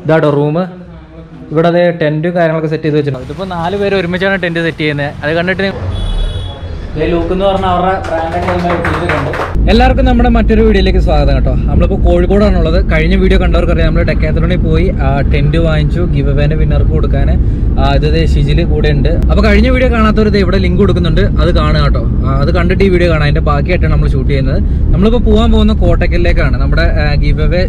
ഇതാട്ടോ റൂം. ഇവിടെ അത് ടെൻറ്റും കാര്യങ്ങളൊക്കെ സെറ്റ് ചെയ്ത് വെച്ചിട്ടുണ്ട്. ഇതിപ്പോൾ 4 പേര് ഒരുമിച്ചാണ് ടെൻറ്റ് സെറ്റ് ചെയ്യുന്നത്. അത് കണ്ടിട്ട് ലൂക്ക് എന്ന് പറഞ്ഞാൽ അവരുടെ ബ്രാൻഡ്. എല്ലാവർക്കും നമ്മുടെ മറ്റൊരു വീഡിയോയിലേക്ക് സ്വാഗതം കേട്ടോ. നമ്മളിപ്പോൾ കോഴിക്കോടാണുള്ളത്. കഴിഞ്ഞ വീഡിയോ കണ്ടവർക്കറിയാം, നമ്മൾ ഡെക്കാത്തലോണിൽ പോയി ടെൻറ്റ് വാങ്ങിച്ചു ഗിവ് അവേൻ്റെ വിന്നർക്ക് കൊടുക്കാൻ. ഇത് ഷിജിൽ കൂടെ ഉണ്ട്. അപ്പോൾ കഴിഞ്ഞ വീഡിയോ കാണാത്തവർ ഇവിടെ ലിങ്ക് കൊടുക്കുന്നുണ്ട്, അത് കാണുക കേട്ടോ. അത് കണ്ടിട്ട് ഈ വീഡിയോ കാണാം. അതിൻ്റെ ബാക്കിയായിട്ടാണ് നമ്മൾ ഷൂട്ട് ചെയ്യുന്നത്. നമ്മളിപ്പോൾ പോകാൻ പോകുന്ന കോട്ടക്കലിലേക്കാണ്. നമ്മുടെ ഗിവ് അവേ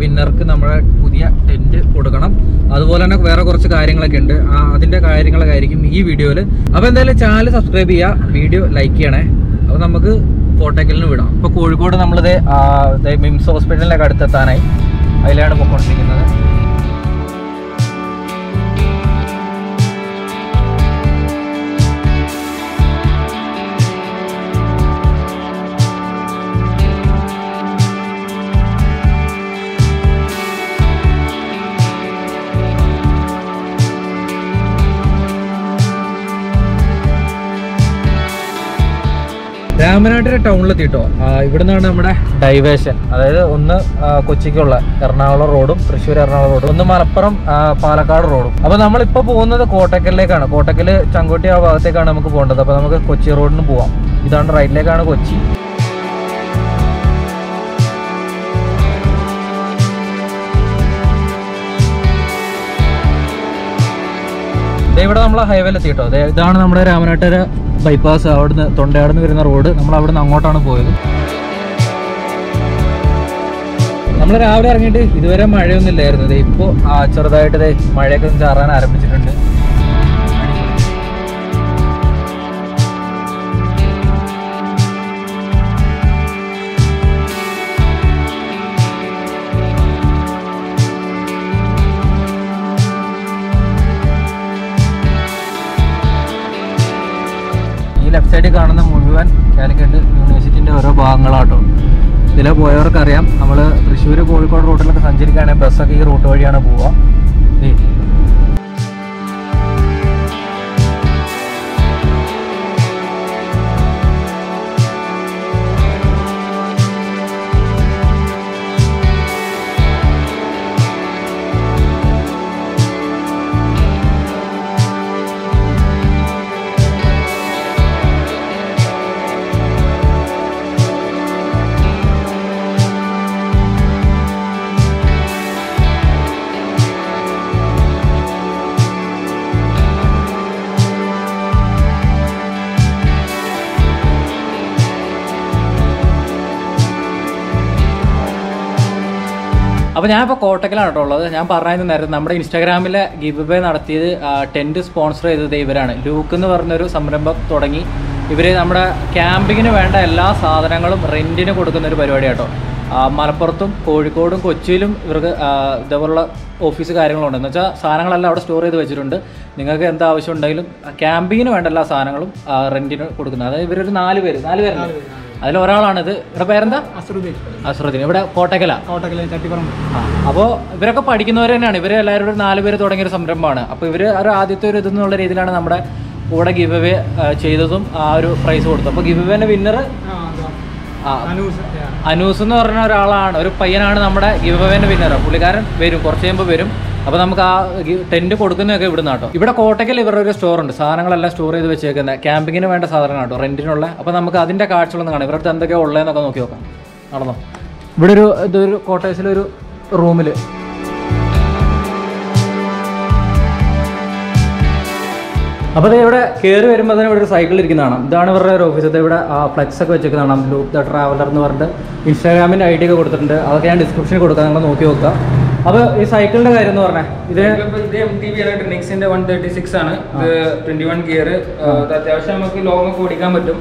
വിന്നർക്ക് നമ്മുടെ പുതിയ ടെൻറ്റ് കൊടുക്കണം. അതുപോലെ തന്നെ വേറെ കുറച്ച് കാര്യങ്ങളൊക്കെ ഉണ്ട്. അതിൻ്റെ കാര്യങ്ങളൊക്കെ ആയിരിക്കും ഈ വീഡിയോയിൽ. അപ്പോൾ എന്തായാലും ചാനൽ സബ്സ്ക്രൈബ് ചെയ്യുക, വീഡിയോ ലൈക്ക് ചെയ്യണേ. അപ്പോൾ നമുക്ക് കോട്ടക്കലിന് വിടാം. ഇപ്പോൾ കോഴിക്കോട് നമ്മളിത് മിംസ് ഹോസ്പിറ്റലിലേക്ക് അടുത്തെത്താനായി അതിലാണ് പോയിക്കൊണ്ടിരിക്കുന്നത്. രാമനാട്ടുകര ടൗണിലെത്തിട്ടോ. ഇവിടെ നിന്നാണ് നമ്മുടെ ഡൈവേഷൻ. അതായത് ഒന്ന് കൊച്ചിക്കുള്ള എറണാകുളം റോഡും തൃശ്ശൂർ എറണാകുളം റോഡും, ഒന്ന് മലപ്പുറം പാലക്കാട് റോഡും. അപ്പോൾ നമ്മളിപ്പോൾ പോകുന്നത് കോട്ടക്കലിലേക്കാണ്. കോട്ടക്കൽ ചങ്കോട്ടി ആ ഭാഗത്തേക്കാണ് നമുക്ക് പോകേണ്ടത്. അപ്പോൾ നമുക്ക് കൊച്ചി റോഡിന് പോവാം. ഇതാണ് റൈറ്റിലേക്കാണ് കൊച്ചി. ഇവിടെ നമ്മൾ ഹൈവേയിലെത്തിട്ടോ. ഇതാണ് നമ്മുടെ രാമനാട്ടുകര ബൈപ്പാസ്. അവിടുന്ന് തൊണ്ടയാടുന്ന് വരുന്ന റോഡ്. നമ്മൾ അവിടുന്ന് അങ്ങോട്ടാണ് പോയത്. നമ്മൾ രാവിലെ ഇറങ്ങിയിട്ട് ഇതുവരെ മഴയൊന്നും ഇല്ലായിരുന്നു. ഇപ്പോൾ ചെറുതായിട്ട് മഴയൊക്കെ ചാറാൻ ആരംഭിച്ചിട്ടുണ്ട്. ലെഫ്റ്റ് സൈഡിൽ കാണുന്ന മുഴുവൻ കാലിക്കറ്റ് യൂണിവേഴ്സിറ്റിൻ്റെ ഓരോ ഭാഗങ്ങളാട്ടോ. ഇതിലെ പോയവർക്കറിയാം, നമ്മൾ തൃശ്ശൂർ കോഴിക്കോട് റൂട്ടിലൊക്കെ സഞ്ചരിക്കുകയാണെങ്കിൽ ബസ്സൊക്കെ ഈ റൂട്ട് വഴിയാണ് പോവുക. അപ്പോൾ ഞാനിപ്പോൾ കോട്ടക്കലാണ് കേട്ടോ ഉള്ളത്. ഞാൻ പറഞ്ഞത് നേരത്തെ നമ്മുടെ ഇൻസ്റ്റാഗ്രാമിലെ ഗിവ് അവേ നടത്തിയത് ടെൻറ്റ് സ്പോൺസർ ചെയ്തത് ഇവരാണ്. ലൂക്ക് എന്ന് പറഞ്ഞൊരു സംരംഭം തുടങ്ങി. ഇവർ നമ്മുടെ ക്യാമ്പിങ്ങിന് വേണ്ട എല്ലാ സാധനങ്ങളും റെൻറ്റിന് കൊടുക്കുന്ന ഒരു പരിപാടി കേട്ടോ. മലപ്പുറത്തും കോഴിക്കോടും കൊച്ചിയിലും ഇവർക്ക് ഇതേപോലുള്ള ഓഫീസ് കാര്യങ്ങളുണ്ട്. എന്ന് വെച്ചാൽ സാധനങ്ങളെല്ലാം അവിടെ സ്റ്റോർ ചെയ്ത് വെച്ചിട്ടുണ്ട്. നിങ്ങൾക്ക് എന്താ ആവശ്യം ഉണ്ടെങ്കിലും ക്യാമ്പിങ്ങിന് വേണ്ട എല്ലാ സാധനങ്ങളും റെൻറ്റിന് കൊടുക്കുന്നത്. അതായത് ഇവരൊരു 4 പേരുണ്ട്. അതിലൊരാളാണിത്. ഇവിടെ പേരെന്താ? അസ്രുദ്ദീൻ. ഇവിടെ കോട്ടക്കല ചട്ടിപ്പറമ്പ്. അപ്പോൾ ഇവരൊക്കെ പഠിക്കുന്നവർ തന്നെയാണ്. ഇവർ എല്ലാവരും 4 പേര് തുടങ്ങിയൊരു സംരംഭമാണ്. അപ്പോൾ ഇവർ ആദ്യത്തെ ഒരു ഇതെന്നുള്ള രീതിയിലാണ് നമ്മുടെ കൂടെ ഗിവ് അവേ ചെയ്തതും ആ ഒരു പ്രൈസ് കൊടുത്തത്. അപ്പോൾ ഗിവ് അവേൻ്റെ വിന്നർ അനൂസ് എന്ന് പറഞ്ഞ ഒരാളാണ്, ഒരു പയ്യനാണ് നമ്മുടെ ഗിവ് അവേൻ്റെ വിന്നർ. പുള്ളിക്കാരൻ വരും, കുറച്ച് കഴിയുമ്പോൾ വരും. അപ്പോൾ നമുക്ക് ആ ടെൻറ്റ് കൊടുക്കുന്നതൊക്കെ ഇവിടുന്ന് കേട്ടോ. ഇവിടെ കോട്ടക്കൽ ഇവരുടെ ഒരു സ്റ്റോറുണ്ട്. സാധനങ്ങളെല്ലാം സ്റ്റോർ ചെയ്ത് വെച്ചേക്കുന്നത് ക്യാമ്പിങ്ങിന് വേണ്ട സാധനങ്ങൾ കേട്ടോ, റെൻറ്റിനുള്ള. അപ്പോൾ നമുക്ക് അതിൻ്റെ കാഴ്ചകളൊന്നും കാണാം. ഇവരുടെ എന്തൊക്കെയാണ് ഉള്ളതെന്നൊക്കെ നോക്കി നോക്കാം. നടന്നോ. ഇവിടെ ഇതൊരു കോട്ടേഴ്സിലൊരു റൂമിൽ അപ്പോൾ ഇവിടെ കയറി വരുമ്പോൾ തന്നെ ഇവിടെ ഒരു സൈക്കിൾ ഇരിക്കുന്നതാണ്. ഇതാണ് ഇവരുടെ ഒരു ഓഫീസത്തെ. ഇവിടെ ഫ്ലെക്സ് ഒക്കെ വെച്ചേക്കുന്നതാണ്. ലൂക്ക് ദ ട്രാവലർ എന്ന് പറഞ്ഞിട്ട് ഇൻസ്റ്റാഗ്രാമിൻ്റെ ID ഒക്കെ കൊടുത്തിട്ടുണ്ട്. അതൊക്കെ ഞാൻ ഡിസ്ക്രിപ്ഷനിൽ കൊടുക്കാം, നിങ്ങൾ നോക്കി നോക്കുക. അപ്പോൾ ഈ സൈക്കിളിൻ്റെ കാര്യം എന്ന് പറഞ്ഞാൽ ഇത് MTB ടെക്നിക്സിന്റെ 136 ആണ്. ഇത് 21 ഗിയർ. അത്യാവശ്യം നമുക്ക് ലോങ് ഒക്കെ ഓടിക്കാൻ പറ്റും.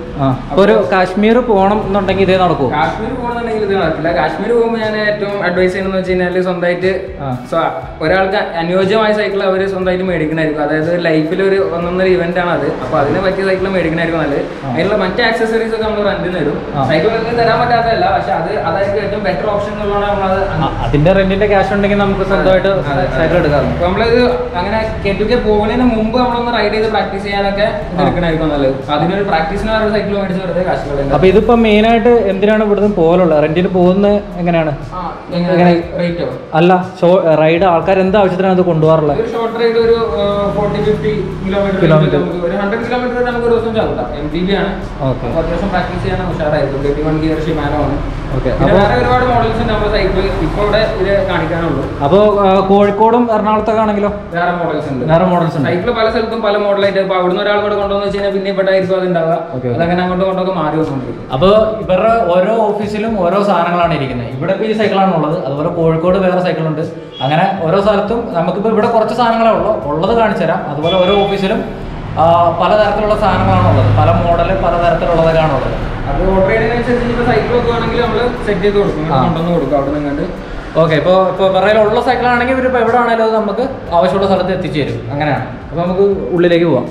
അപ്പോൾ ഒരു കാശ്മീർ പോകണം എന്നുണ്ടെങ്കിൽ ഇതേ നടക്കും. കാശ്മീർ പോകണമെന്നുണ്ടെങ്കിൽ ഇത് നടക്കില്ല. കാശ്മീർ പോകുമ്പോൾ ഞാൻ ഏറ്റവും അഡ്വൈസ് ചെയ്യുന്നതെന്ന് വെച്ച് കഴിഞ്ഞാൽ സ്വന്തമായിട്ട് ഒരാൾക്ക് അനുയോജ്യമായ സൈക്കിൾ അവർ സ്വന്തമായിട്ട് മേടിക്കണമായിരിക്കും. അതായത് ലൈഫിൽ ഒരു ഒന്നൊന്നര ഇവന്റ് ആണ് അത്. അപ്പോൾ അതിനെ പറ്റിയ സൈക്കിൾ മേടിക്കണമായിരിക്കും നല്ലത്. അതിനുള്ള മറ്റേ ആക്സസറീസ് ഒക്കെ നമ്മൾ റെന്റിന് തരും. സൈക്കിൾ തരാൻ പറ്റാത്തതല്ല, പക്ഷെ അതായിരിക്കും ഏറ്റവും ബെറ്റർ ഓപ്ഷൻ എന്നുള്ളതാണ് നമ്മളത്. അതിന്റെ റെന്റിന്റെ ക്യാഷ് ഉണ്ടെങ്കിൽ ഉണ്ടെങ്കിൽ നമുക്ക് സ്വന്തമായിട്ട് സൈക്കിൾ എടുക്കാം. അപ്പൊ നമ്മളിത് അങ്ങനെ കെറ്റുക്കെ പോകുന്നതിന് മുമ്പ് നമ്മളൊന്ന് റൈഡ് ചെയ്ത് പ്രാക്ടീസ് ചെയ്യാനൊക്കെ എടുക്കണമായിരിക്കും നല്ലത്. അതിനൊരു പ്രാക്ടീസിന് വേറെ സൈക്കിൾ മേടിച്ച് വെറുതെ കാശ് കളയുന്നത്. അപ്പൊ ഇതിപ്പോ മെയിൻ ആയിട്ട് എന്തിനാണ് ഇവിടുന്ന് പോലുള്ള റെന്റിന് പോകുന്നത് എങ്ങനെയാണ്? റേറ്റോ അല്ല, റൈഡ് ആൾക്കാർ എന്ത് ആവശ്യത്തിനാണ് ഇത് കൊണ്ടുപോകാറുള്ളത്? ഒരു ഷോർട്ട് റൈഡ് ഒരു 40-50 കിലോമീറ്റർ ഒരു 100 കിലോമീറ്റർ നമുക്ക് ഒരു ദിവസം ചവിട്ടാം. MTB ആണ്. അത്യാവശ്യം പ്രാക്ടീസ് ചെയ്യാൻ ഉഷാറായിരിക്കും. 31 ഗിയർ ഷിമാനോ ആണ്. വേറെ ഒരുപാട് മോഡൽസ് ഉണ്ട് നമ്മുടെ സൈക്കിൾ ഇപ്പൊ ഇവിടെ ഇത് കാണിക്കാനുള്ളൂ. അപ്പൊ കോഴിക്കോടും എറണാകുളത്തൊക്കെ ആണെങ്കിലോ വേറെ മോഡൽസ് ഉണ്ട്. സൈക്കിൾ പല സ്ഥലത്തും പല മോഡലായിട്ട്. ഇപ്പൊ അവിടുന്ന് ഒരാൾ കൂടെ കൊണ്ടുവന്ന് വെച്ച് കഴിഞ്ഞാൽ പിന്നെ ഇവിടെ ആയിരിക്കും അത് ഉണ്ടാവുക. അതങ്ങനെ അങ്ങോട്ടും ഇങ്ങോട്ടൊക്കെ മാറി വന്നുകൊണ്ടിരിക്കും. അപ്പൊ ഇവരുടെ ഓരോ ഓഫീസിലും ഓരോ സാധനങ്ങളാണ് ഇരിക്കുന്നത്. ഇവിടെ ഇപ്പൊ ഈ സൈക്കിളാണ് ഉള്ളത്. അതുപോലെ കോഴിക്കോട് വേറെ സൈക്കിളുണ്ട്. അങ്ങനെ ഓരോ സ്ഥലത്തും നമുക്കിപ്പോൾ ഇവിടെ കുറച്ച് സാധനങ്ങളേ ഉള്ളത് കാണിച്ചു തരാം. അതുപോലെ ഓരോ ഓഫീസിലും പലതരത്തിലുള്ള സാധനങ്ങളാണ് ഉള്ളത്. പല മോഡല് പലതരത്തിലുള്ളതൊക്കെയാണ് ഉള്ളത്. അത് ഓർഡർ ചെയ്യുന്നതിനനുസരിച്ച് ഇപ്പോൾ സൈക്കിളൊക്കെ ആണെങ്കിൽ നമ്മൾ സെറ്റ് ചെയ്ത് കൊടുക്കും, കൊണ്ടുവന്ന് കൊടുക്കും അവിടെ നിന്നുണ്ട്. ഓക്കെ. ഇപ്പോൾ വേറെ ഉള്ള സൈക്കിളാണെങ്കിൽ ഇവരിപ്പോൾ എവിടെ ആണെങ്കിലും അത് നമുക്ക് ആവശ്യമുള്ള സ്ഥലത്ത് എത്തിച്ചു തരും. അങ്ങനെയാണ്. അപ്പോൾ നമുക്ക് ഉള്ളിലേക്ക് പോവാം.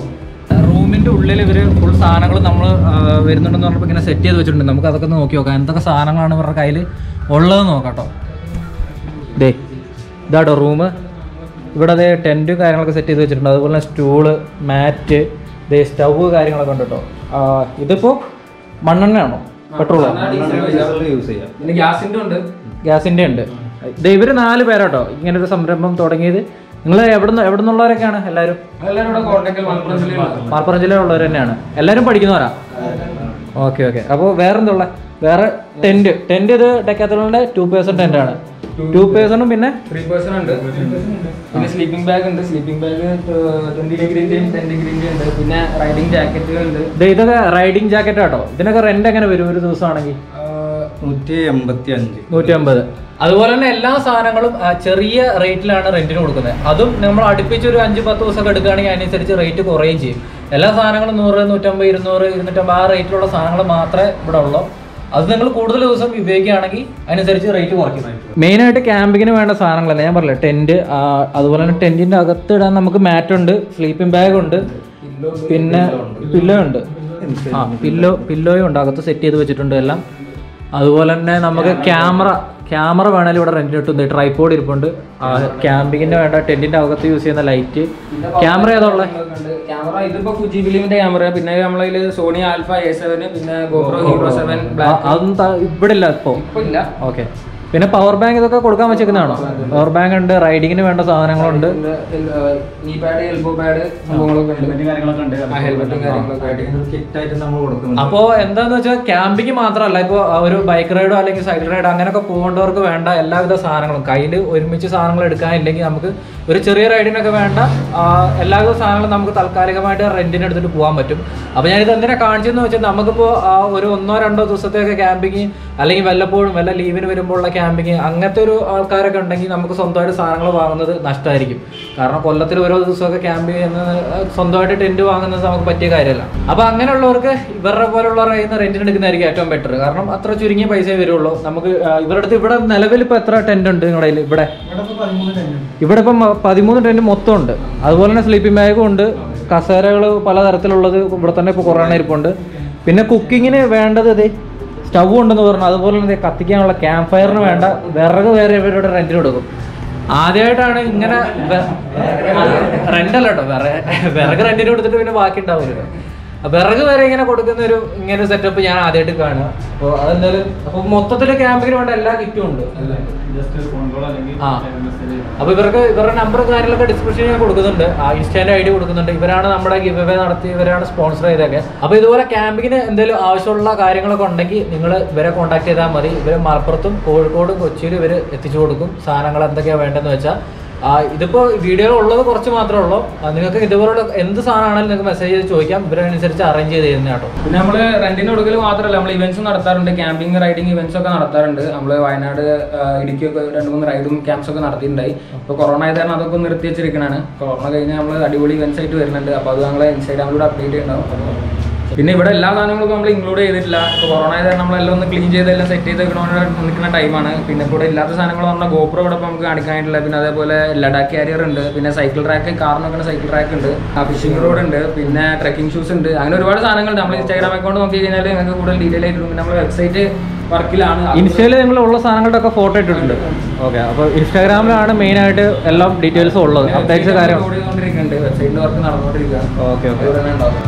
റൂമിൻ്റെ ഉള്ളിൽ ഇവർ ഫുൾ സാധനങ്ങൾ നമ്മൾ വരുന്നുണ്ടെന്ന് പറഞ്ഞപ്പോൾ ഇങ്ങനെ സെറ്റ് ചെയ്ത് വെച്ചിട്ടുണ്ട്. നമുക്ക് അതൊക്കെ നോക്കി നോക്കാം എന്തൊക്കെ സാധനങ്ങളാണ് ഇവരുടെ കയ്യിൽ ഉള്ളത് നോക്കാം കേട്ടോ. ഇതാട്ടോ റൂം. ഇവിടെ അതേ ടെൻറ്റും കാര്യങ്ങളൊക്കെ സെറ്റ് ചെയ്ത് വെച്ചിട്ടുണ്ട്. അതുപോലെ തന്നെ സ്റ്റൂള്, മാറ്റ്, സ്റ്റൗവ് കാര്യങ്ങളൊക്കെ ഉണ്ട് കേട്ടോ. ഇതിപ്പോൾ മണ്ണെണ്ണയാണോ പെട്രോളോ? ഗ്യാസിൻ്റെ ഉണ്ട്. ഇവർ 4 പേരാട്ടോ ഇങ്ങനെ ഒരു സംരംഭം തുടങ്ങിയത്. നിങ്ങൾ എവിടെ നിന്നുള്ളവരൊക്കെയാണ്? എല്ലാവരും മലപ്പുറം ജില്ലയിലുള്ളവർ തന്നെയാണ്. എല്ലാവരും പഠിക്കുന്നവരാ? ഓക്കെ. അപ്പോൾ വേറെന്തുള്ള? വേറെ ടെൻറ്റ് ഇത് ഡെക്കാത്തലോണിൻ്റെ 2 പേഴ്സൺ ടെൻ്റാണ്. 2 പേഴ്സണും പിന്നെ 3 പേഴ്സൺ ഉണ്ട്. പിന്നെ സ്ലീപ്പിംഗ് ബാഗ് ഉണ്ട്. സ്ലീപ്പിംഗ് ബാഗ് 20 ഡിഗ്രിൻ്റെയും 10 ഡിഗ്രിൻ്റെയും ഉണ്ട്. പിന്നെ റൈഡിംഗ് ജാക്കറ്റുകൾ ഉണ്ട്. ഇതൊക്കെ റൈഡിംഗ് ജാക്കറ്റ് കേട്ടോ. ഇതിനൊക്കെ റെന്റ് എങ്ങനെ വരും ഒരു ദിവസമാണെങ്കിൽ? 150. അതുപോലെ തന്നെ എല്ലാ സാധനങ്ങളും ചെറിയ റേറ്റിലാണ് റെന്റിന് കൊടുക്കുന്നത്. അതും നമ്മൾ അടുപ്പിച്ച് ഒരു 5-10 ദിവസമൊക്കെ എടുക്കുകയാണെങ്കിൽ അതിനനുസരിച്ച് റേറ്റ് കുറയുകയും ചെയ്യും. എല്ലാ സാധനങ്ങളും 100, 150, 200, 250 ആ റേറ്റിലുള്ള സാധനങ്ങൾ മാത്രമേ ഇവിടെ ഉള്ളൂ. അത് നിങ്ങൾ കൂടുതൽ ദിവസം ഉപയോഗിക്കുകയാണെങ്കിൽ അതിനനുസരിച്ച് റേറ്റ് കുറയ്ക്കും. മെയിനായിട്ട് ക്യാമ്പിങ്ങിന് വേണ്ട സാധനങ്ങളല്ല ഞാൻ പറഞ്ഞില്ല. ടെൻറ്റ്, അതുപോലെ തന്നെ ടെൻറ്റിൻ്റെ അകത്ത് ഇടാൻ നമുക്ക് മാറ്റുണ്ട്, സ്ലീപ്പിംഗ് ബാഗ് ഉണ്ട്, പിന്നെ പില്ലോ ഉണ്ട്. പില്ലോയും ഉണ്ട് അകത്ത് സെറ്റ് ചെയ്ത് വെച്ചിട്ടുണ്ട് എല്ലാം. അതുപോലെ തന്നെ നമുക്ക് ക്യാമറ വേണമെങ്കിൽ ഇവിടെ റെന്റിന് കിട്ടുന്നുണ്ട്. ട്രൈപോഡ് ഇരിപ്പുണ്ട്. ക്യാമ്പിങ്ങിന് വേണ്ട ടെന്റിന്റെ അകത്ത് യൂസ് ചെയ്യുന്ന ലൈറ്റ്. ക്യാമറ ഏതുള്ള? ക്യാമറ ഇതിപ്പോ ഫുജി ഫിലിമിന്റെ ക്യാമറ, പിന്നെ നമ്മളതിൽ സോണി ആൽഫ A7, പിന്നെ GoPro Hero 7 Black. അതൊന്നും ഇവിടെ ഇല്ല ഇപ്പൊ ഇല്ല. ഓക്കെ. പിന്നെ പവർ ബാങ്ക് ഇതൊക്കെ കൊടുക്കാൻ വെച്ചേക്കുന്നതാണോ? പവർ ബാങ്ക് ഉണ്ട്, റൈഡിങ്ങിന് വേണ്ട സാധനങ്ങളുണ്ട്, നീ പാഡ്, എൽബോ പാഡ്, സംഭവങ്ങളൊക്കെ ഉണ്ട്. അപ്പോൾ എന്താന്ന് വെച്ചാൽ ക്യാമ്പിങ് മാത്രമല്ല, ഇപ്പോൾ ഒരു ബൈക്ക് റൈഡോ അല്ലെങ്കിൽ സൈക്കിൾ റൈഡോ അങ്ങനെയൊക്കെ പോകേണ്ടവർക്ക് വേണ്ട എല്ലാവിധ സാധനങ്ങളും കയ്യിൽ ഒരുമിച്ച് സാധനങ്ങൾ എടുക്കാനില്ലെങ്കിൽ നമുക്ക് ഒരു ചെറിയ റൈഡിനൊക്കെ വേണ്ട എല്ലാവിധ സാധനങ്ങളും നമുക്ക് താൽക്കാലികമായിട്ട് റെന്റിന് എടുത്തിട്ട് പോകാൻ പറ്റും. അപ്പോൾ ഞാനിത് എന്തിനാ കാണിച്ചതെന്ന് വെച്ചാൽ നമുക്കിപ്പോൾ ഒരു 1-2 ദിവസത്തേക്ക് ക്യാമ്പിങ് അല്ലെങ്കിൽ വല്ലപ്പോഴും വല്ല ലീവിന് വരുമ്പോഴുള്ള ക്യാമ്പിങ് അങ്ങനത്തെ ഒരു ആൾക്കാരൊക്കെ ഉണ്ടെങ്കിൽ നമുക്ക് സ്വന്തമായിട്ട് സാധനങ്ങൾ വാങ്ങുന്നത് നഷ്ടമായിരിക്കും. കാരണം കൊല്ലത്തിൽ ഓരോ ദിവസമൊക്കെ ക്യാമ്പ് ചെയ്യുന്നത് സ്വന്തമായിട്ട് ടെൻറ്റ് വാങ്ങുന്നത് നമുക്ക് പറ്റിയ കാര്യമല്ല. അപ്പോൾ അങ്ങനെയുള്ളവർക്ക് ഇവരുടെ പോലുള്ള റെന്റിന് എടുക്കുന്നതായിരിക്കും ഏറ്റവും ബെറ്റർ. കാരണം അത്ര ചുരുങ്ങിയ പൈസയെ വരുള്ളൂ. നമുക്ക് ഇവരുടെ അടുത്ത് ഇവിടെ നിലവിൽ ഇപ്പോൾ എത്ര ടെന്റ് ഉണ്ട് നിങ്ങളുടെ കയ്യിൽ? ഇവിടെ ഇപ്പം 13 ടെന്റ് മൊത്തം ഉണ്ട്. അതുപോലെ തന്നെ സ്ലീപ്പിംഗ് ബാഗും ഉണ്ട്, കസേരകൾ പലതരത്തിലുള്ളത് ഇവിടെ തന്നെ ഇപ്പോൾ കുറേ ഇരിപ്പുണ്ട്. പിന്നെ കുക്കിങ്ങിന് വേണ്ടത് സ്റ്റൗ ഉണ്ടെന്ന് പറഞ്ഞു. അതുപോലെ തന്നെ കത്തിക്കാനുള്ള ക്യാമ്പ് ഫയറിന് വേണ്ട വിറക് വേറെ ഇവരുടെ റെന്റിന് കൊടുക്കും. ആദ്യമായിട്ടാണ് ഇങ്ങനെ റെന്റല്ല കേട്ടോ, വിറക് റെന്റിന് കൊടുത്തിട്ട് പിന്നെ ബാക്കി ഉണ്ടാവില്ല. വിറക് വരെ ഇങ്ങനെ കൊടുക്കുന്ന ഇങ്ങനെ സെറ്റപ്പ് ഞാൻ ആദ്യമായിട്ട് കാണുക. അപ്പോൾ അതെന്തായാലും അപ്പോൾ മൊത്തത്തിൽ ക്യാമ്പിങ്ങിന് വേണ്ട എല്ലാ കിറ്റും ഉണ്ട്. അപ്പോൾ ഇവരുടെ നമ്പറും കാര്യങ്ങളൊക്കെ ഡിസ്ക്രിപ്ഷനിൽ ഞാൻ കൊടുക്കുന്നുണ്ട്. ഇൻസ്റ്റാൻ്റെ ID കൊടുക്കുന്നുണ്ട്. ഇവരാണ് നമ്മുടെ ഗിവ് അവേ നടത്തി, ഇവരാണ് സ്പോൺസർ ചെയ്തൊക്കെ. അപ്പോൾ ഇതുപോലെ ക്യാമ്പിങ്ങിന് എന്തെങ്കിലും ആവശ്യമുള്ള കാര്യങ്ങളൊക്കെ ഉണ്ടെങ്കിൽ നിങ്ങൾ ഇവരെ കോൺടാക്ട് ചെയ്താൽ മതി. ഇവർ മലപ്പുറത്തും കോഴിക്കോടും കൊച്ചിയിലും ഇവർ എത്തിച്ചു കൊടുക്കും. സാധനങ്ങൾ എന്തൊക്കെയാണ് വേണ്ടതെന്ന് വെച്ചാൽ ഇതിപ്പോൾ വീഡിയോയിൽ ഉള്ളത് കുറച്ച് മാത്രമേ ഉള്ളൂ. നിങ്ങൾക്ക് ഇതുപോലുള്ള എന്ത് സാധനമാണെങ്കിലും നിങ്ങൾക്ക് മെസ്സേജ് ചെയ്ത് ചോദിക്കാം. ഇവരനുസരിച്ച് അറേഞ്ച് ചെയ്ത് തരുന്ന കേട്ടോ. പിന്നെ നമ്മൾ റെന്റിന് കൊടുക്കൽ മാത്രമല്ല, നമ്മൾ ഇവന്റ്സ് നടത്താറുണ്ട്. ക്യാമ്പിംഗ് റൈഡിങ് ഇവന്റ്സ് ഒക്കെ നടത്താറുണ്ട്. നമ്മൾ വയനാട്, ഇടുക്കിയൊക്കെ 2-3 റൈഡും ക്യാമ്പ്സ് ഒക്കെ നടത്തിയിട്ടുണ്ടായി. ഇപ്പോൾ കൊറോണ ആയത് കാരണം അതൊക്കെ നിർത്തി വെച്ചിരിക്കണാണ്. കൊറോണ കഴിഞ്ഞ് നമ്മൾ അടിപൊളി ഇവന്റ്സ് ആയിട്ട് വരുന്നുണ്ട്. അപ്പോൾ അത് ഞങ്ങൾ ഇൻസ്റ്റാഗ്രാമിലൂടെ അപ്ഡേറ്റ് ചെയ്യുന്നുണ്ടാവും. അപ്പോൾ പിന്നെ ഇവിടെ എല്ലാ സാധനങ്ങളും നമ്മൾ ഇൻക്ലൂഡ് ചെയ്തിട്ടില്ല. ഇപ്പോൾ കൊറോണ ആയത് നമ്മളെല്ലാം ഒന്ന് ക്ലീൻ ചെയ്തെല്ലാം സെറ്റ് ചെയ്ത് നിൽക്കുന്ന ടൈമാണ്. പിന്നെ ഇവിടെ ഇല്ലാത്ത സാധനങ്ങൾ പറഞ്ഞാൽ ഗോപ്രോ ഇവിടെ ഇപ്പോൾ നമുക്ക് കാണിക്കാനായിട്ടില്ല. പിന്നെ അതേപോലെ ലഡാക്ക് കാരിയർ ഉണ്ട്, പിന്നെ സൈക്കിൾ ട്രാക്ക്, കാറിന് വെക്കുന്ന സൈക്കിൾ ട്രാക്ക് ഉണ്ട്, ഫിഷിംഗ് റോഡ് ഉണ്ട്, പിന്നെ ട്രെക്കിംഗ് ഷൂസ് ഉണ്ട്. അങ്ങനെ ഒരുപാട് സാധനങ്ങൾ നമ്മൾ ഇൻസ്റ്റാഗ്രാം അക്കൗണ്ട് നോക്കി കഴിഞ്ഞാൽ നിങ്ങൾക്ക് കൂടുതൽ ഡീറ്റെയിൽ ആയിട്ട് പിന്നെ നമ്മുടെ വെബ്സൈറ്റ് വർക്കിലാണ്. ഇൻസ്റ്റയിൽ നിങ്ങൾ ഉള്ള സാധനങ്ങളുടെ ഒക്കെ ഫോട്ടോ ഇട്ടിട്ടുണ്ട്. ഓക്കെ, അപ്പോൾ ഇൻസ്റ്റാഗ്രാമിലാണ് മെയിനായിട്ട് എല്ലാം ഡീറ്റെയിൽസും ഉള്ളത്, അപ്ഡേറ്റ്സ് കാര്യം ഓടിക്കൊണ്ടിരിക്കുന്നുണ്ട്, വെബ്സൈറ്റിൽ വർക്ക് നടന്നുകൊണ്ടിരിക്കുക. Okay okay. തന്നെ ഉണ്ടാവും.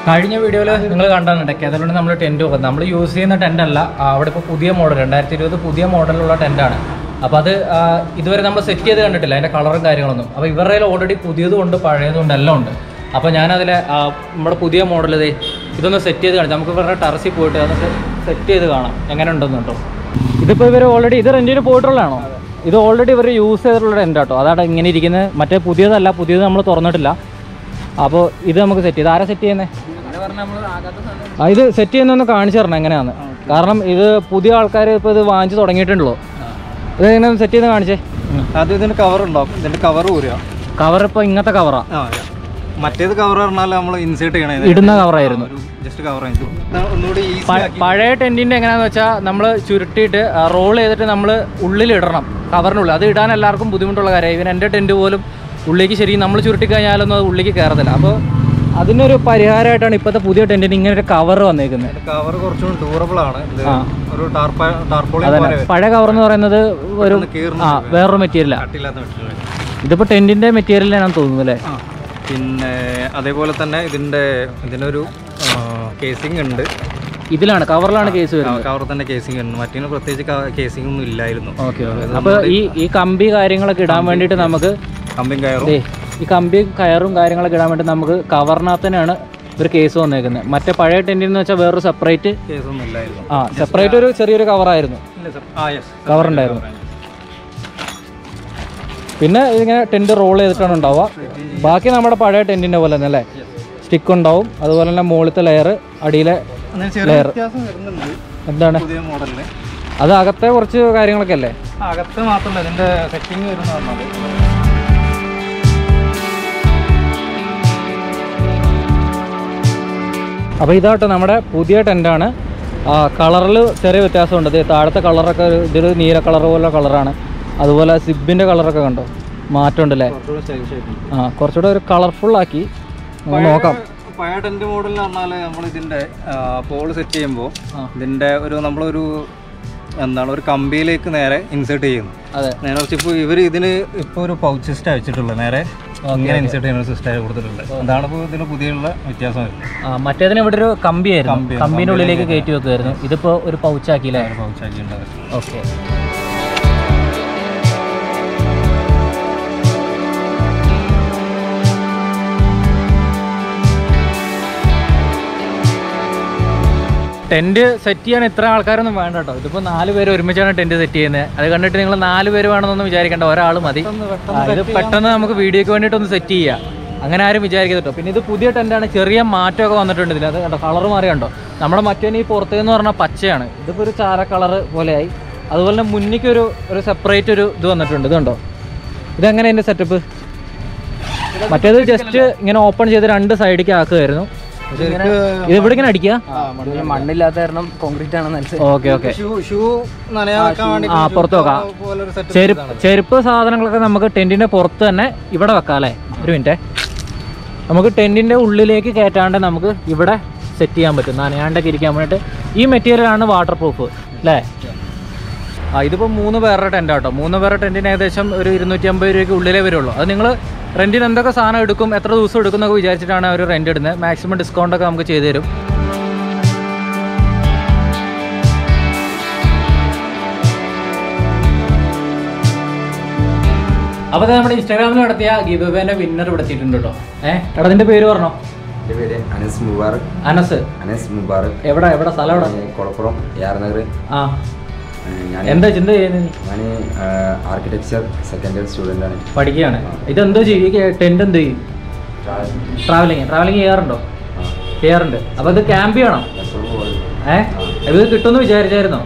കഴിഞ്ഞ വീഡിയോയിൽ നിങ്ങൾ കണ്ടാണ് കേരളത്തിൽ നമ്മൾ ടെൻറ്റ് വെക്കുന്നത്. നമ്മൾ യൂസ് ചെയ്യുന്ന ടെൻ്റ് അല്ല, അവിടെ ഇപ്പോൾ പുതിയ മോഡൽ 2020 പുതിയ മോഡലുള്ള ടെൻറ്റാണ്. അപ്പോൾ അത് ഇതുവരെ നമ്മൾ സെറ്റ് ചെയ്ത് കണ്ടിട്ടില്ല, അതിൻ്റെ കളറും കാര്യങ്ങളൊന്നും. അപ്പോൾ ഇവരുടെ ഓൾറെഡി പുതിയതുകൊണ്ട് പഴയതുകൊണ്ട് എല്ലാം ഉണ്ട്. അപ്പോൾ ഞാനതിലെ നമ്മുടെ പുതിയ മോഡൽ ഇതൊന്ന് സെറ്റ് ചെയ്ത് കാണിച്ചു. നമുക്ക് ഇവരുടെ ടെറസിൽ പോയിട്ട് അതൊക്കെ സെറ്റ് ചെയ്ത് കാണാം എങ്ങനെ ഉണ്ടെന്ന് കേട്ടോ. ഇതിപ്പോൾ ഇവർ ഓൾറെഡി ഇത് റെൻറ്റിന് പോയിട്ടുള്ളതാണോ? ഇത് ഓൾറെഡി ഇവർ യൂസ് ചെയ്തിട്ടുള്ള ടെൻ്റ് കേട്ടോ. അതാണ് ഇങ്ങനെ ഇരിക്കുന്നത്. മറ്റേ പുതിയതല്ല, പുതിയത് നമ്മൾ തുറന്നിട്ടില്ല. അപ്പോൾ ഇത് നമുക്ക് സെറ്റ് ചെയ്ത് ആരാ സെറ്റ് ചെയ്യുന്നത്? ഇത് സെറ്റ് ചെയ്യുന്നൊന്ന് കാണിച്ചു തരണം എങ്ങനെയാണ്. കാരണം ഇത് പുതിയ ആൾക്കാർ ഇപ്പോൾ ഇത് വാങ്ങിച്ച് തുടങ്ങിയിട്ടുണ്ടല്ലോ. ഇത് എങ്ങനെ സെറ്റ് ചെയ്ത് കാണിച്ചേ. ആദ്യം ഇതിന് കവർ ഉണ്ടാവും. ഇതിന്റെ കവർ ഊരുക. കവർ ഇപ്പോൾ ഇങ്ങനത്തെ കവറാ. മറ്റേത് കവർ പറഞ്ഞാൽ നമ്മൾ ഇൻസേർട്ട് ചെയ്യണേ ഇടുന്ന കവറായിരുന്നു. ജസ്റ്റ് കവർ ഒന്നുകൂടി പഴയ ടെൻറ്റിൻ്റെ എങ്ങനെയാണെന്ന് വെച്ചാൽ നമ്മൾ ചുരുട്ടിയിട്ട് റോൾ ചെയ്തിട്ട് നമ്മൾ ഉള്ളിലിടണം, കവറിനുള്ളിൽ. അത് ഇടാൻ എല്ലാവർക്കും ബുദ്ധിമുട്ടുള്ള കാര്യമായി. ഇവൻ എൻ്റെ ടെൻറ്റ് പോലും ഉള്ളിലേക്ക് ശരിക്കും നമ്മൾ ചുരുട്ടി കഴിഞ്ഞാലൊന്നും അത് ഉള്ളിലേക്ക് കയറത്തില്ല. അപ്പോൾ അതിനൊരു പരിഹാരമായിട്ടാണ് ഇപ്പോഴത്തെ പുതിയ ടെൻറ്റിന് ഇങ്ങനെ ഒരു കവർ വന്നേക്കുന്നത്. കവർ കുറച്ചും ഡ്യൂറബിൾ ആണ്. ഒരു പഴയ കവർ എന്ന് പറയുന്നത് ഒരു വേറൊരു മെറ്റീരിയലാണ്. ഇതിപ്പോൾ ടെൻറ്റിൻ്റെ മെറ്റീരിയലാണെന്ന് തോന്നുന്നു അല്ലേ? പിന്നെ അതേപോലെ തന്നെ ഇതിനൊരു കേസിംഗ് ഉണ്ട്. ഇതിലാണ് കവറിലാണ് കേസ് വരുന്നത്. കവർ തന്നെ കേസിംഗ് ഉണ്ട്. മറ്റേ പ്രത്യേകിച്ച് കേസിംഗ് ഒന്നും ഇല്ലായിരുന്നു. ഓക്കെ. അപ്പോൾ ഈ കമ്പി കാര്യങ്ങളൊക്കെ ഇടാൻ വേണ്ടിയിട്ട് നമുക്ക് കമ്പിയും കയറും, ഈ കമ്പിയും കയറും കാര്യങ്ങളൊക്കെ ഇടാൻ വേണ്ടി നമുക്ക് കവറിനകത്ത് തന്നെയാണ് ഒരു കേസ് വന്നേക്കുന്നത്. മറ്റേ പഴയ ടെൻറ്റിൽ എന്ന് വെച്ചാൽ വേറൊരു സെപ്പറേറ്റ് കേസൊന്നും ഇല്ലായിരുന്നു. സെപ്പറേറ്റ് ഒരു ചെറിയൊരു കവറായിരുന്നു, കവറുണ്ടായിരുന്നു. പിന്നെ ഇതിങ്ങനെ ടെൻറ്റ് റോൾ ചെയ്തിട്ടാണ് ഉണ്ടാവുക. ബാക്കി നമ്മുടെ പഴയ ടെൻറ്റിൻ്റെ പോലെ തന്നെ അല്ലേ? സ്റ്റിക്ക് ഉണ്ടാവും, അതുപോലെ തന്നെ മുകളിലത്തെ ലെയർ, അടിയിലെ ലെയർ. എന്താണ് അത്? അകത്തെ കുറച്ച് കാര്യങ്ങളൊക്കെ അല്ലേ? അകത്ത് മാത്രമല്ല, ഇതിൻ്റെ സെറ്റിംഗ് വരുന്ന പറഞ്ഞാൽ അപ്പോൾ ഇതാട്ടോ നമ്മുടെ പുതിയ ടെൻറ്റാണ്. കളറിൽ ചെറിയ വ്യത്യാസമുണ്ട്. ഇത് താഴത്തെ കളറൊക്കെ ഇതൊരു നീല കളർ പോലെ കളറാണ്. അതുപോലെ സിബിൻ്റെ കളറൊക്കെ കണ്ടോ, മാറ്റമുണ്ടല്ലേ? കുറച്ചുകൂടെ ഒരു കളർഫുള്ളാക്കി നോക്കാം. പഴയ ടെൻറ്റ് മോഡലിൽ പറഞ്ഞാൽ നമ്മൾ ഇതിൻ്റെ പോൾ സെറ്റ് ചെയ്യുമ്പോൾ ഇതിൻ്റെ നമ്മളൊരു ഒരു കമ്പിയിലേക്ക് നേരെ ഇൻസേർട്ട് ചെയ്യുന്നു. അതെ, നേരെ വെച്ച് ഇപ്പോൾ ഇവർ ഇതിന് ഇപ്പോൾ ഒരു പൗച്ച് സിസ്റ്റം വെച്ചിട്ടുള്ളത്, നേരെ ഇങ്ങനെ ഇൻസേർട്ട് ചെയ്യുന്ന ഒരു സിസ്റ്റം കൊടുത്തിട്ടുള്ളത്. അതാണ് ഇപ്പോൾ ഇതിന് പുതിയുള്ള വ്യത്യാസം വരുന്നത്. മറ്റേതിന് ഇവിടെ ഒരു കമ്പിയായിരുന്നു, കമ്പീൻ്റെ ഉള്ളിലേക്ക് കയറ്റി വെക്കുമായിരുന്നു. ഇതിപ്പോൾ ഒരു പൗച്ചാക്കിയില്ലേ? പൗച്ചാക്കി ഉണ്ടാവും. ഓക്കെ. ടെൻറ്റ് സെറ്റ് ചെയ്യാൻ ഇത്ര ആൾക്കാരൊന്നും വേണ്ട കേട്ടോ. ഇതിപ്പോൾ 4 പേര് ഒരുമിച്ചാണ് ടെൻറ്റ് സെറ്റ് ചെയ്യുന്നത്. അത് കണ്ടിട്ട് നിങ്ങൾ 4 പേര് വേണമെന്നൊന്നും വിചാരിക്കേണ്ട, ഒരാൾ മതി. ഇത് പെട്ടെന്ന് നമുക്ക് വീഡിയോയ്ക്ക് വേണ്ടിയിട്ടൊന്ന് സെറ്റ് ചെയ്യാം, അങ്ങനെ ആരും വിചാരിക്കരുത് കേട്ടോ. പിന്നെ ഇത് പുതിയ ടെൻറ്റാണ്, ചെറിയ മാറ്റമൊക്കെ വന്നിട്ടുണ്ട് ഇതിൽ. അത് കണ്ടോ, കളർ മാറി കണ്ടോ. നമ്മുടെ മറ്റേ ഈ പുറത്തേന്ന് പറഞ്ഞാൽ പച്ചയാണ്, ഇതിപ്പോൾ ഒരു ചാര കളർ പോലെയായി. അതുപോലെ തന്നെ മുന്നിക്കൊരു സെപ്പറേറ്റ് ഒരു ഇത് വന്നിട്ടുണ്ട്. ഇതുണ്ടോ, ഇതെങ്ങനെ എൻ്റെ സെറ്റപ്പ്? മറ്റേത് ജസ്റ്റ് ഇങ്ങനെ ഓപ്പൺ ചെയ്ത് 2 സൈഡിലേക്ക് ആക്കുമായിരുന്നു. ഇത് ഇവിടെ ഇങ്ങനെ അടിക്കുക, മണ്ണില്ലാത്ത കാരണം കോൺക്രീറ്റ് ആണ്. Okay okay. പുറത്ത് വെക്കാം. ചെരുപ്പ് സാധനങ്ങളൊക്കെ നമുക്ക് ടെൻറ്റിന്റെ പുറത്ത് തന്നെ ഇവിടെ വെക്കാം അല്ലേ? ഒരു മിനിറ്റ്, നമുക്ക് ടെൻറ്റിന്റെ ഉള്ളിലേക്ക് കയറ്റാണ്ട് നമുക്ക് ഇവിടെ സെറ്റ് ചെയ്യാൻ പറ്റും, നനയാണ്ടൊക്കെ ഇരിക്കാൻ വേണ്ടിയിട്ട്. ഈ മെറ്റീരിയലാണ് വാട്ടർ പ്രൂഫ് അല്ലേ? ഇതിപ്പോൾ 3 പേരുടെ ടെൻ്റ് കേട്ടോ. 3 പേരുടെ ടെൻറ്റിന് ഏകദേശം ഒരു 250 രൂപയ്ക്ക് ഉള്ളിലേ വരുള്ളൂ. അത് നിങ്ങൾ റെൻറ്റിന് എന്തൊക്കെ സാധനം എടുക്കും, എത്ര ദിവസം എടുക്കും എന്നൊക്കെ വിചാരിച്ചിട്ടാണ് അവർ റെൻറ്റ് ഇടുന്നത്. മാക്സിമം ഡിസ്കൗണ്ടൊക്കെ നമുക്ക് ചെയ്തു തരും. അപ്പോൾ നമ്മുടെ ഇൻസ്റ്റാഗ്രാമിൽ നടത്തിയ ഗിവ് അവേന്റെ വിന്നർ ഇവിടെ എത്തിയിട്ടുണ്ട് കേട്ടോ. എടാ നിന്റെ പേര് പറഞ്ഞോ? എൻ്റെ പേര് അനസ് മുബാറക്. അനസ് മുബാറക്. എവിടെ സ്ഥലം? എവിടെ? കൊളപ്പുറം യാർനഗർ. എന്താ ചിന്ത ചെയ്യുന്നത്? ഞാൻ ആർക്കിടെക്ചർ സെക്കൻഡ് ഇയർ സ്റ്റുഡൻ്റ് ആണ്, പഠിക്കുകയാണ്. ഇതെന്തോ ചെയ്യും? ടെൻറ്റ് എന്ത് ചെയ്യും? ട്രാവലിംഗ് ചെയ്യാറുണ്ടോ? ചെയ്യാറുണ്ട്. അപ്പോൾ ഇത് ക്യാമ്പ് ചെയ്യണം. ഇത് കിട്ടുമെന്ന് വിചാരിച്ചായിരുന്നോ?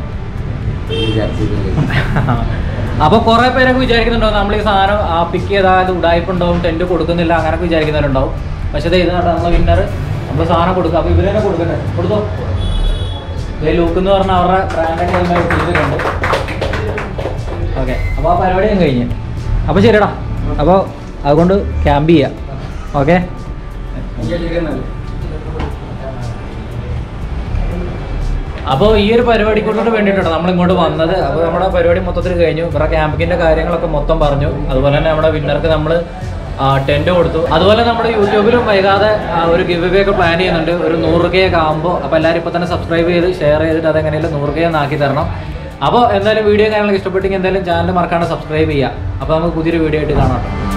അപ്പോൾ കുറേ പേരൊക്കെ വിചാരിക്കുന്നുണ്ടാവും നമ്മൾ ഈ സാധനം പിക്ക് ചെയ്താൽ ഉടായ്പുണ്ടാവും, ടെൻറ്റ് കൊടുക്കുന്നില്ല, അങ്ങനെയൊക്കെ വിചാരിക്കുന്നവരുണ്ടാവും. പക്ഷേ ഇത് നമ്മളെ വിന്നർ നമ്മൾ സാധനം കൊടുക്കുക. അപ്പോൾ ഇവർ തന്നെ കൊടുക്കട്ടെ, കൊടുത്തോ. ലൂക്ക് എന്ന് പറഞ്ഞാൽ അവരുടെ ബ്രാൻഡൊക്കെ ചെയ്തിട്ടുണ്ട്. ഓക്കെ, അപ്പോൾ ആ പരിപാടി ഞാൻ കഴിഞ്ഞ്. അപ്പോൾ ശരിയടാ, അപ്പോൾ അതുകൊണ്ട് ക്യാമ്പ് ചെയ്യാം. ഓക്കെ, അപ്പോൾ ഈ ഒരു പരിപാടി കൊണ്ടിട്ട് വേണ്ടിയിട്ടാണ് നമ്മൾ ഇങ്ങോട്ട് വന്നത്. അപ്പോൾ നമ്മുടെ പരിപാടി മൊത്തത്തിൽ കഴിഞ്ഞു. ഇവരുടെ ക്യാമ്പിങ്ങിൻ്റെ കാര്യങ്ങളൊക്കെ മൊത്തം പറഞ്ഞു. അതുപോലെ തന്നെ നമ്മുടെ വിന്നർക്ക് നമ്മൾ ടെൻറ്റ് കൊടുത്തു. അതുപോലെ നമ്മുടെ യൂട്യൂബിലും വൈകാതെ ഒരു ഗിവ് അവേ ഒക്കെ പ്ലാൻ ചെയ്യുന്നുണ്ട്. ഒരു 100K ഒക്കെ ആകുമ്പോൾ അപ്പോൾ എല്ലാവരും ഇപ്പോൾ തന്നെ സബ്സ്ക്രൈബ് ചെയ്ത് ഷെയർ ചെയ്തിട്ട് അതെങ്ങനെയും 100K ആക്കി തരണം. അപ്പോൾ എന്തായാലും വീഡിയോ കാര്യങ്ങളൊക്കെ ഇഷ്ടപ്പെട്ടെങ്കിൽ എന്തായാലും ചാനൽ മറക്കാണ്ട് സബ്സ്ക്രൈബ് ചെയ്യുക. അപ്പോൾ നമുക്ക് പുതിയൊരു വീഡിയോ ആയിട്ട് കാണാം.